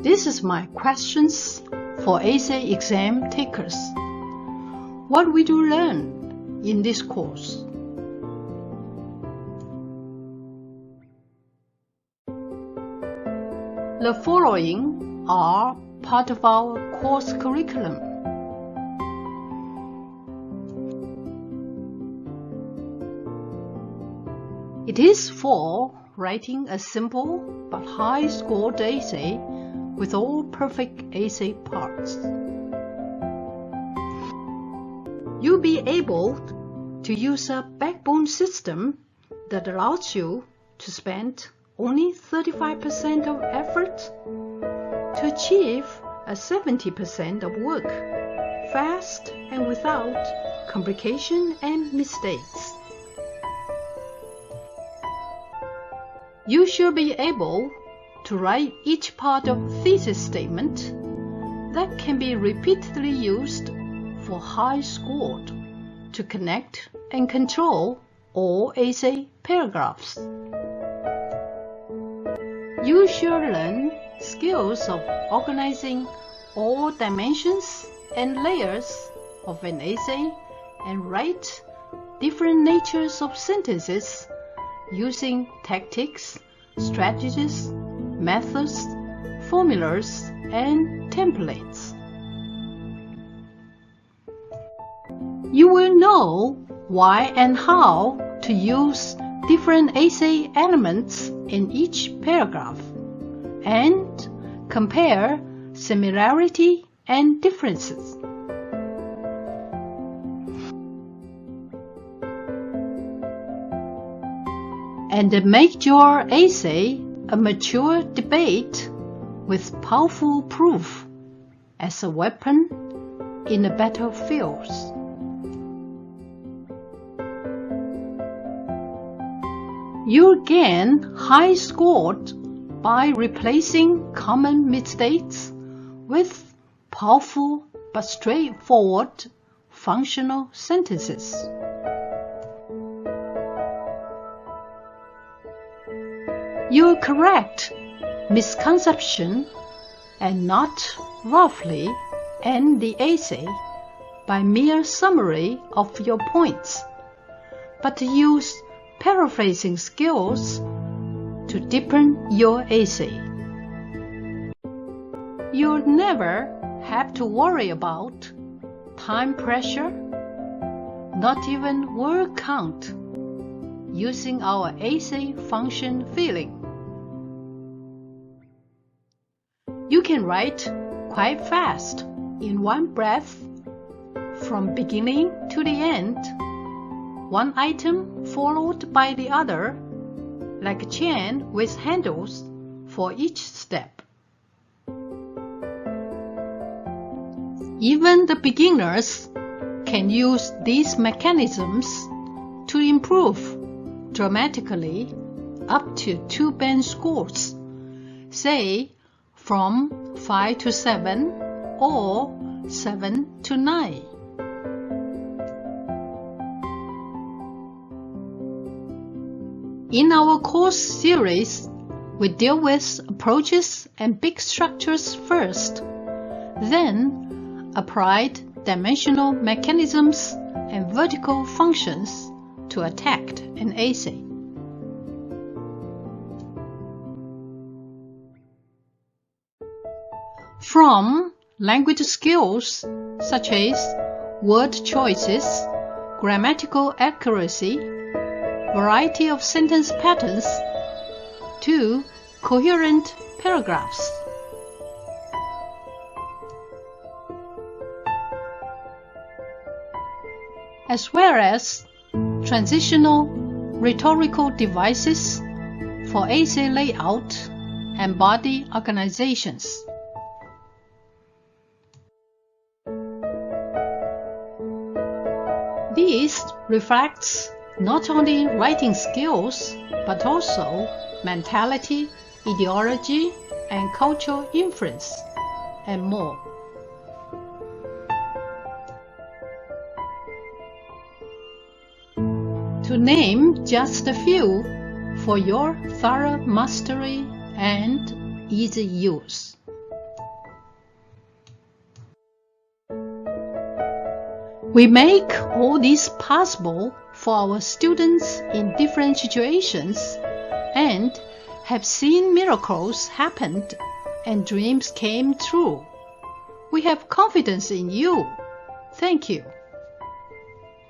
This is my questions for 𝗖𝗂 exam takers. What will you learn in this course? The following are part of our course curriculum. It is for writing a simple but high-scored essay with all perfect essay parts. You'll be able to use a backbone system that allows you to spend only 35% of effort to achieve a 70% of work, fast and without complication and mistakes. You should be able to write each part of thesis statement that can be repeatedly used for high score to connect and control all essay paragraphs. You should learn skills of organizing all dimensions and layers of an essay and write different natures of sentences using tactics, strategies, methods, formulas, and templates. You will know why and how to use different essay elements in each paragraph and compare similarity and differences. And make your essay a mature debate with powerful proof as a weapon in the battlefields. You gain high scores by replacing common mistakes with powerful but straightforward functional sentences. You correct misconception and not roughly end the essay by mere summary of your points, but use paraphrasing skills to deepen your essay. You'll never have to worry about time pressure, not even word count, using our essay function feeling. You can write quite fast in one breath from beginning to the end, one item followed by the other, like a chain with handles for each step. Even the beginners can use these mechanisms to improve dramatically up to 2 band scores, say from 5 to 7 or 7 to 9. In our course series, we deal with approaches and big structures first, then applied dimensional mechanisms and vertical functions to attack an essay. From language skills such as word choices, grammatical accuracy, variety of sentence patterns, to coherent paragraphs. As well as transitional rhetorical devices for essay layout and body organizations. This reflects not only writing skills, but also mentality, ideology, and cultural influence, and more. To name just a few for your thorough mastery and easy use. We make all this possible for our students in different situations and have seen miracles happen and dreams came true. We have confidence in you. Thank you.